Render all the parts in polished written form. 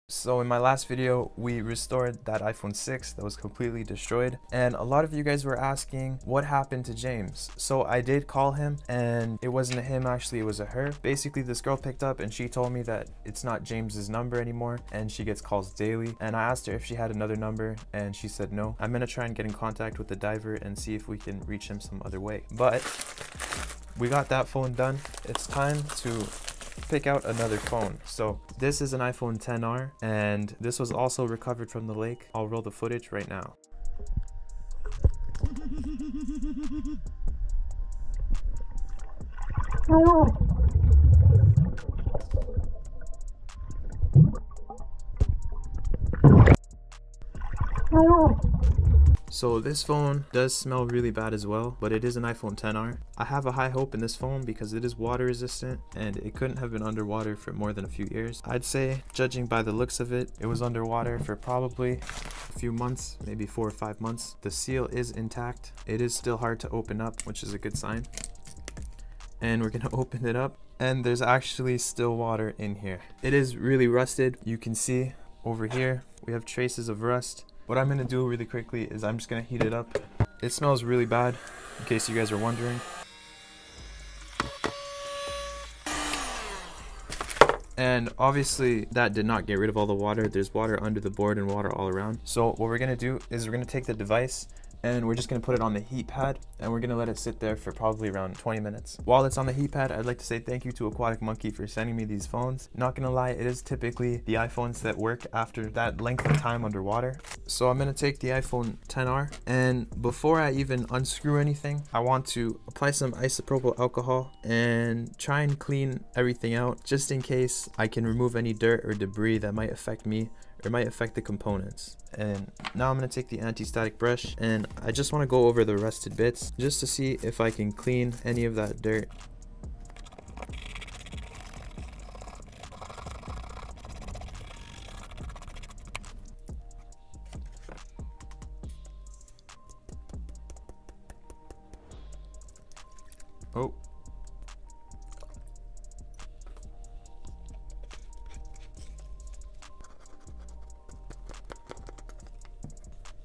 So in my last video, we restored that iPhone 6 that was completely destroyed, and a lot of you guys were asking what happened to James. So I did call him, and it wasn't a him, actually, it was a her. Basically, this girl picked up and she told me that it's not James's number anymore, and she gets calls daily. And I asked her if she had another number, and she said no. I'm gonna try and get in contact with the diver and see if we can reach him some other way. But we got that phone done. It's time to pick out another phone. So this is an iPhone XR, and this was also recovered from the lake. I'll roll the footage right now. So this phone does smell really bad as well, but it is an iPhone XR. I have a high hope in this phone because it is water resistant and it couldn't have been underwater for more than a few years. I'd say, judging by the looks of it, it was underwater for probably a few months, maybe 4 or 5 months. The seal is intact. It is still hard to open up, which is a good sign. And we're gonna open it up, and there's actually still water in here. It is really rusted. You can see over here, we have traces of rust. What I'm gonna do really quickly is I'm just gonna heat it up. It smells really bad, in case you guys are wondering. And obviously that did not get rid of all the water. There's water under the board and water all around. So what we're gonna do is we're gonna take the device and we're just gonna put it on the heat pad, and we're gonna let it sit there for probably around 20 minutes. While it's on the heat pad, I'd like to say thank you to Aquatic Monkey for sending me these phones. Not gonna lie, it is typically the iPhones that work after that length of time underwater. So I'm gonna take the iPhone XR, and before I even unscrew anything, I want to apply some isopropyl alcohol and try and clean everything out, just in case I can remove any dirt or debris that might affect me or might affect the components. And now I'm going to take the anti-static brush, and I just want to go over the rusted bits just to see if I can clean any of that dirt. Oh.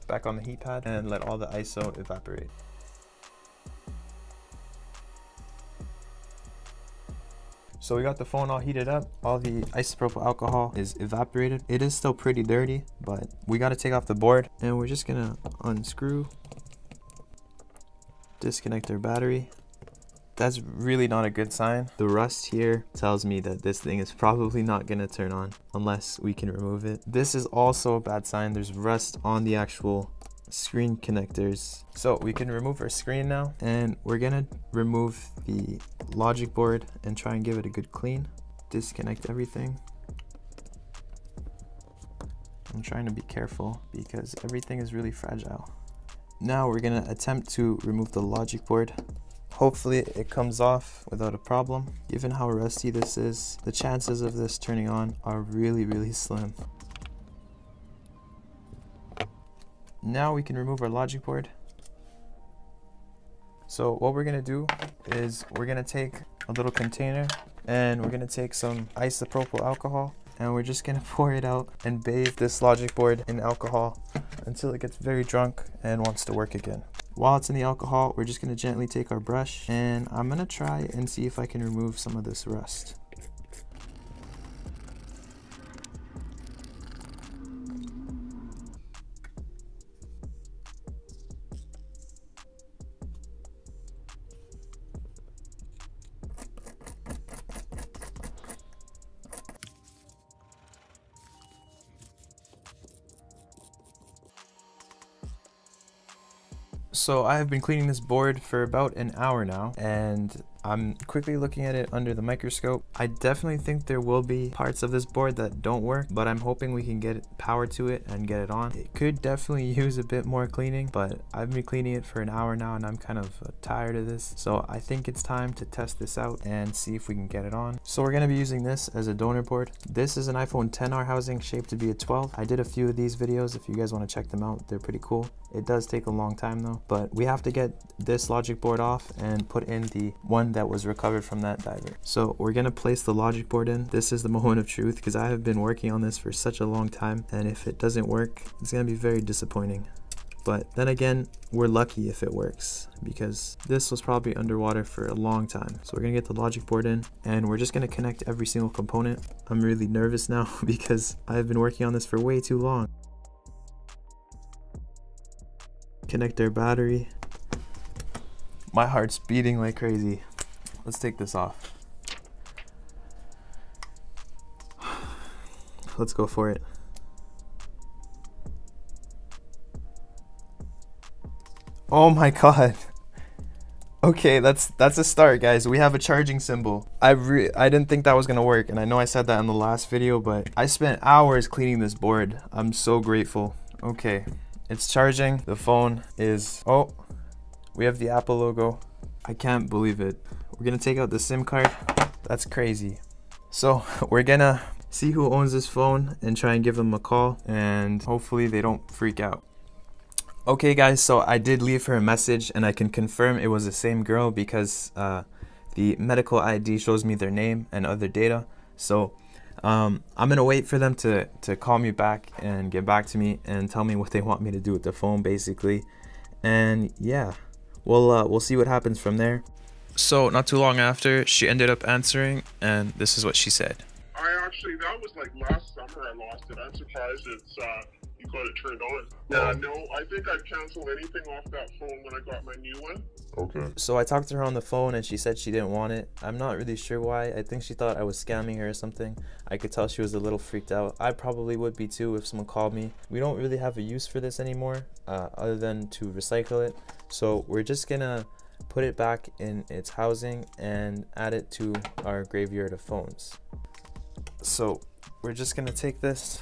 Back on the heat pad and let all the ISO evaporate. So we got the phone all heated up. All the isopropyl alcohol is evaporated. It is still pretty dirty, but we got to take off the board, and we're just gonna unscrew, disconnect our battery. That's really not a good sign. The rust here tells me that this thing is probably not gonna turn on unless we can remove it. This is also a bad sign. There's rust on the actual screen connectors. So we can remove our screen now, and we're gonna remove the logic board and try and give it a good clean. Disconnect everything. I'm trying to be careful because everything is really fragile. Now we're gonna attempt to remove the logic board. Hopefully it comes off without a problem. Given how rusty this is, the chances of this turning on are really slim. Now we can remove our logic board. So what we're gonna do is we're gonna take a little container, and we're gonna take some isopropyl alcohol, and we're just gonna pour it out and bathe this logic board in alcohol until it gets very drunk and wants to work again. While it's in the alcohol, we're just gonna gently take our brush, and I'm gonna try and see if I can remove some of this rust. So I have been cleaning this board for about an hour now, and I'm quickly looking at it under the microscope. I definitely think there will be parts of this board that don't work, but I'm hoping we can get power to it and get it on. It could definitely use a bit more cleaning, but I've been cleaning it for an hour now and I'm kind of tired of this. So I think it's time to test this out and see if we can get it on. So we're going to be using this as a donor board. This is an iPhone XR housing shaped to be a 12. I did a few of these videos if you guys want to check them out. They're pretty cool. It does take a long time though, but we have to get this logic board off and put in the one phone that was recovered from that diver. So we're gonna place the logic board in. This is the moment of truth because I have been working on this for such a long time, and if it doesn't work, it's gonna be very disappointing. But then again, we're lucky if it works because this was probably underwater for a long time. So we're gonna get the logic board in and we're just gonna connect every single component. I'm really nervous now because I've been working on this for way too long. Connect our battery. My heart's beating like crazy. Let's take this off. Let's go for it. Oh my god. Okay, that's a start, guys. We have a charging symbol. I didn't think that was gonna work, and I know I said that in the last video, but I spent hours cleaning this board. I'm so grateful. Okay, it's charging. The phone is, oh, we have the Apple logo. I can't believe it. We're gonna take out the SIM card. That's crazy. So we're gonna see who owns this phone and try and give them a call, and hopefully they don't freak out. Okay guys, so I did leave her a message and I can confirm it was the same girl because the medical ID shows me their name and other data. So I'm gonna wait for them to call me back and get back to me and tell me what they want me to do with the phone basically. And yeah, we'll see what happens from there. So not too long after, she ended up answering and this is what she said. That was like last summer I lost it. I'm surprised it's you got it turned on. No, I think I'd cancel anything off that phone when I got my new one. Okay. So I talked to her on the phone and she said she didn't want it. I'm not really sure why. I think she thought I was scamming her or something. I could tell she was a little freaked out. I probably would be too if someone called me. We don't really have a use for this anymore other than to recycle it. So we're just gonna put it back in its housing and add it to our graveyard of phones. So we're just gonna take this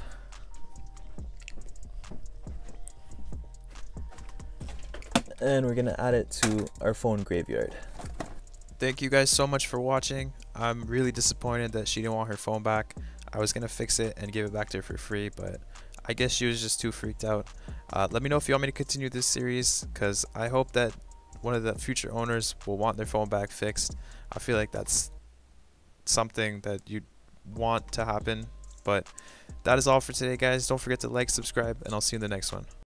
and we're gonna add it to our phone graveyard. Thank you guys so much for watching. I'm really disappointed that she didn't want her phone back. I was gonna fix it and give it back to her for free, but I guess she was just too freaked out. Let me know if you want me to continue this series because I hope that one of the future owners will want their phone back fixed. I feel like that's something that you'd want to happen. But that is all for today, guys. Don't forget to like, subscribe, and I'll see you in the next one.